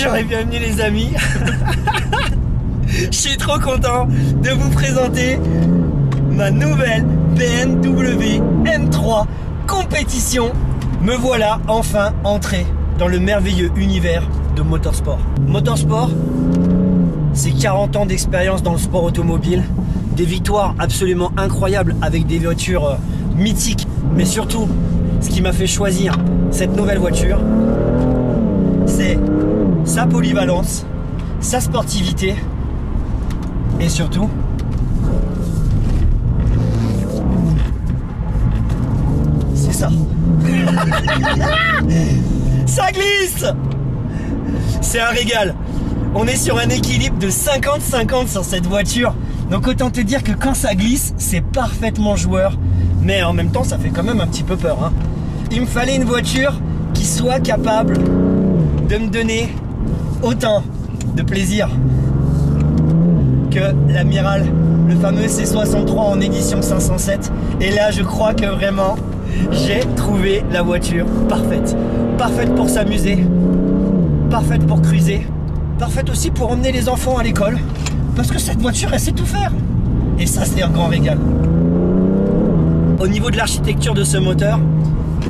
Bonjour et bienvenue les amis. Je suis trop content de vous présenter ma nouvelle BMW M3 compétition. Me voilà enfin entré dans le merveilleux univers de motorsport. Motorsport, c'est 40 ans d'expérience dans le sport automobile, des victoires absolument incroyables avec des voitures mythiques, mais surtout, ce qui m'a fait choisir cette nouvelle voiture, c'est sa polyvalence, sa sportivité et surtout c'est ça. Ça glisse. C'est un régal. On est sur un équilibre de 50-50 sur cette voiture. Donc autant te dire que quand ça glisse, c'est parfaitement joueur. Mais en même temps, ça fait quand même un petit peu peur, hein. Il me fallait une voiture qui soit capable de me donner autant de plaisir que l'Amiral, le fameux C63 en édition 507. Et là, je crois que vraiment, j'ai trouvé la voiture parfaite. Parfaite pour s'amuser, parfaite pour cruiser, parfaite aussi pour emmener les enfants à l'école. Parce que cette voiture, elle sait tout faire. Et ça, c'est un grand régal. Au niveau de l'architecture de ce moteur,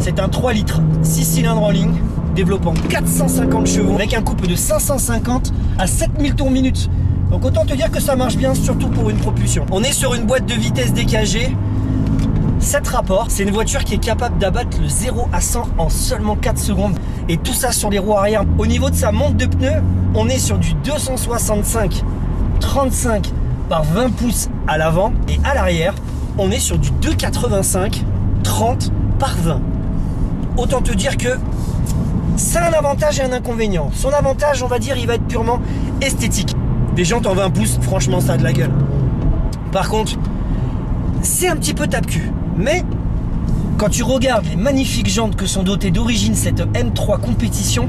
c'est un 3 litres, 6 cylindres en ligne, développant 450 chevaux, avec un couple de 550 à 7000 tours minute. Donc autant te dire que ça marche bien, surtout pour une propulsion. On est sur une boîte de vitesse DKG, 7 rapports. C'est une voiture qui est capable d'abattre le 0 à 100 en seulement 4 secondes. Et tout ça sur les roues arrière. Au niveau de sa monte de pneus, on est sur du 265 35 par 20 pouces à l'avant. Et à l'arrière, on est sur du 285 30 par 20. Autant te dire que c'est un avantage et un inconvénient. Son avantage, on va dire, il va être purement esthétique. Des jantes en 20 pouces, franchement, ça a de la gueule. Par contre, c'est un petit peu tape-cul. Mais quand tu regardes les magnifiques jantes que sont dotées d'origine cette M3 compétition,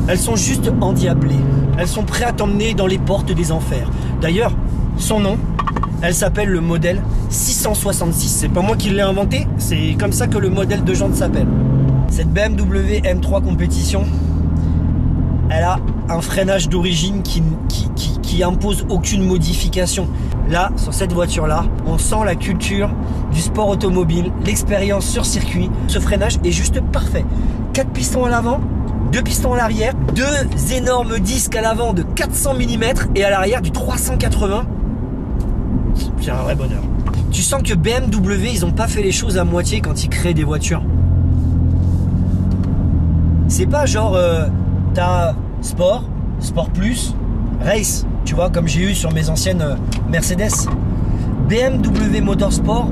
elles sont juste endiablées. Elles sont prêtes à t'emmener dans les portes des enfers. D'ailleurs, son nom, elle s'appelle le modèle 666. C'est pas moi qui l'ai inventé, c'est comme ça que le modèle de jante s'appelle. Cette BMW M3 compétition, elle a un freinage d'origine qui impose aucune modification. Là, sur cette voiture-là, on sent la culture du sport automobile, l'expérience sur circuit. Ce freinage est juste parfait. 4 pistons à l'avant, 2 pistons à l'arrière, 2 énormes disques à l'avant de 400 mm et à l'arrière du 380. C'est un vrai bonheur. Tu sens que BMW, ils n'ont pas fait les choses à moitié quand ils créent des voitures. C'est pas genre t'as sport, sport plus, race, tu vois, comme j'ai eu sur mes anciennes Mercedes. BMW Motorsport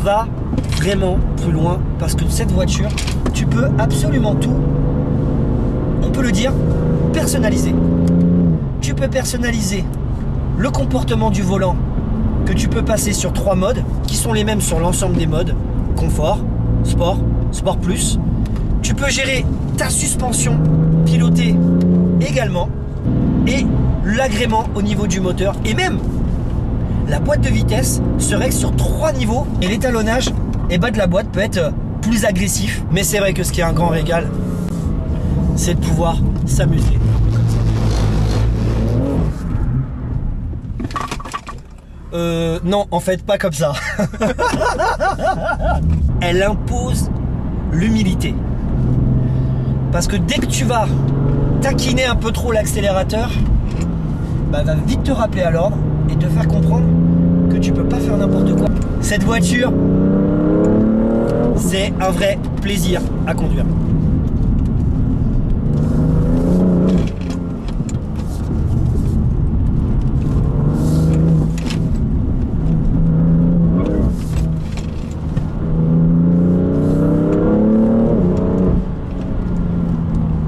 va vraiment plus loin parce que cette voiture, tu peux absolument tout, on peut le dire, personnaliser. Tu peux personnaliser le comportement du volant que tu peux passer sur 3 modes qui sont les mêmes sur l'ensemble des modes: confort, sport, sport plus. Tu peux gérer ta suspension pilotée également et l'agrément au niveau du moteur, et même la boîte de vitesse se règle sur 3 niveaux et l'étalonnage de la boîte peut être plus agressif. Mais c'est vrai que ce qui est un grand régal, c'est de pouvoir s'amuser. Non, en fait, pas comme ça. Elle impose l'humilité. Parce que dès que tu vas taquiner un peu trop l'accélérateur, bah, va vite te rappeler à l'ordre et te faire comprendre que tu peux pas faire n'importe quoi. Cette voiture, c'est un vrai plaisir à conduire.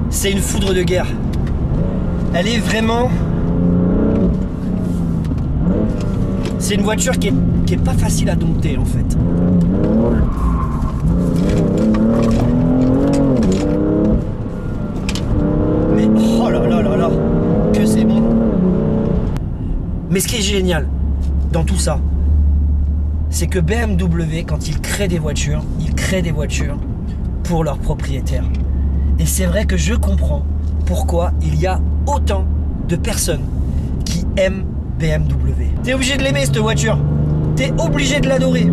C'est une foudre de guerre. Elle est vraiment... C'est une voiture qui est pas facile à dompter en fait. Mais oh là là là là, que c'est bon. Mais ce qui est génial dans tout ça, c'est que BMW, quand ils créent des voitures pour leurs propriétaires. Et c'est vrai que je comprends pourquoi il y a autant de personnes qui aiment BMW. T'es obligé de l'aimer cette voiture. T'es obligé de l'adorer.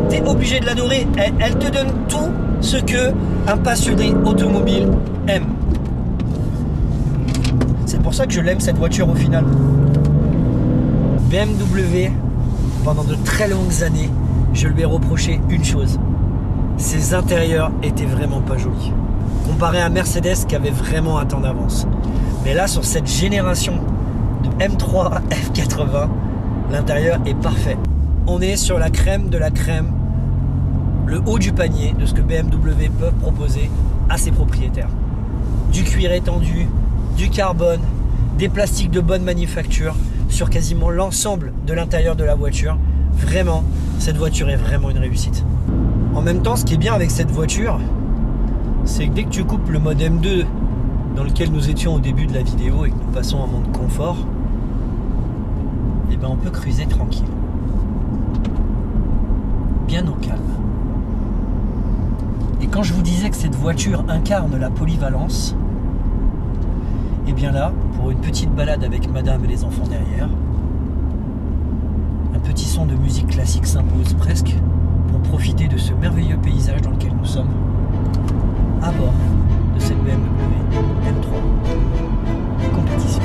T'es obligé de l'adorer. Elle te donne tout ce que un passionné automobile aime. C'est pour ça que je l'aime cette voiture au final. BMW, pendant de très longues années, je lui ai reproché une chose. Ses intérieurs étaient vraiment pas jolis. Comparé à Mercedes qui avait vraiment un temps d'avance. Mais là, sur cette génération de M3 F80, l'intérieur est parfait. On est sur la crème de la crème, le haut du panier de ce que BMW peut proposer à ses propriétaires. Du cuir étendu, du carbone, des plastiques de bonne manufacture sur quasiment l'ensemble de l'intérieur de la voiture. Vraiment, cette voiture est vraiment une réussite. En même temps, ce qui est bien avec cette voiture, c'est que dès que tu coupes le mode M2 dans lequel nous étions au début de la vidéo et que nous passons en mode confort, et ben on peut cruiser tranquille. Bien au calme. Et quand je vous disais que cette voiture incarne la polyvalence, et bien là, pour une petite balade avec madame et les enfants derrière, un petit son de musique classique s'impose presque pour profiter de ce merveilleux paysage dans lequel nous sommes, à bord de cette BMW M3 compétition.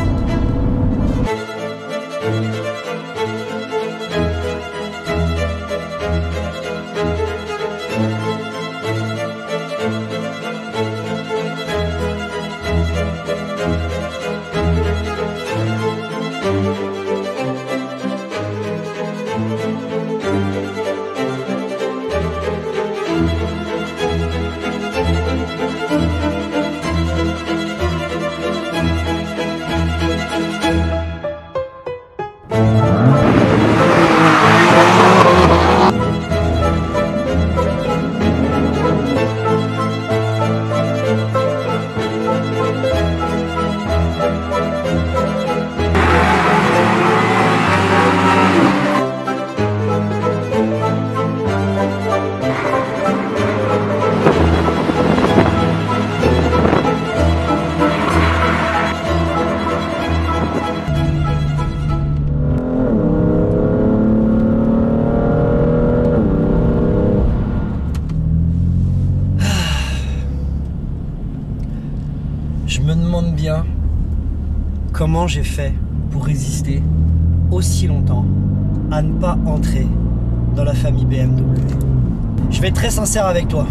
Je me demande bien comment j'ai fait pour résister aussi longtemps à ne pas entrer dans la famille BMW. Je vais être très sincère avec toi.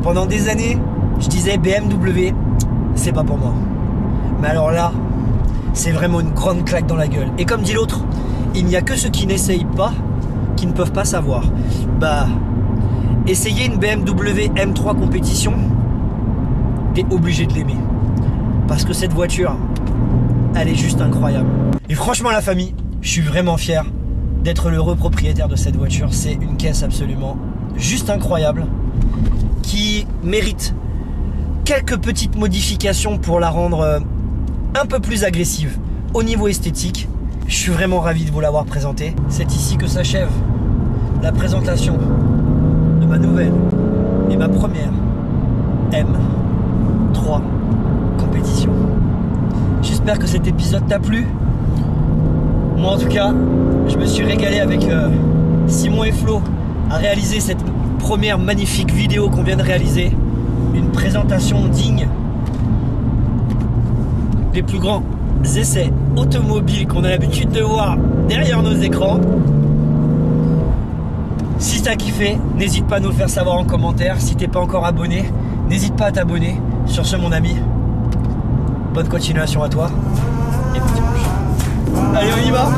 Pendant des années, je disais BMW, c'est pas pour moi. Mais alors là, c'est vraiment une grande claque dans la gueule. Et comme dit l'autre, il n'y a que ceux qui n'essayent pas qui ne peuvent pas savoir. Bah, essayer une BMW M3 compétition, t'es obligé de l'aimer. Parce que cette voiture, elle est juste incroyable. Et franchement la famille, je suis vraiment fier d'être l'heureux propriétaire de cette voiture. C'est une caisse absolument juste incroyable qui mérite quelques petites modifications pour la rendre un peu plus agressive au niveau esthétique. Je suis vraiment ravi de vous l'avoir présentée. C'est ici que s'achève la présentation de ma nouvelle et ma première M3 compétition. J'espère que cet épisode t'a plu. Moi en tout cas, je me suis régalé avec Simon et Flo à réaliser cette première magnifique vidéo qu'on vient de réaliser. Une présentation digne des plus grands essais automobiles qu'on a l'habitude de voir derrière nos écrans. Si t'as kiffé, n'hésite pas à nous le faire savoir en commentaire. Si t'es pas encore abonné, n'hésite pas à t'abonner. Sur ce mon ami, bonne continuation à toi et bon dimanche. Allez on y va.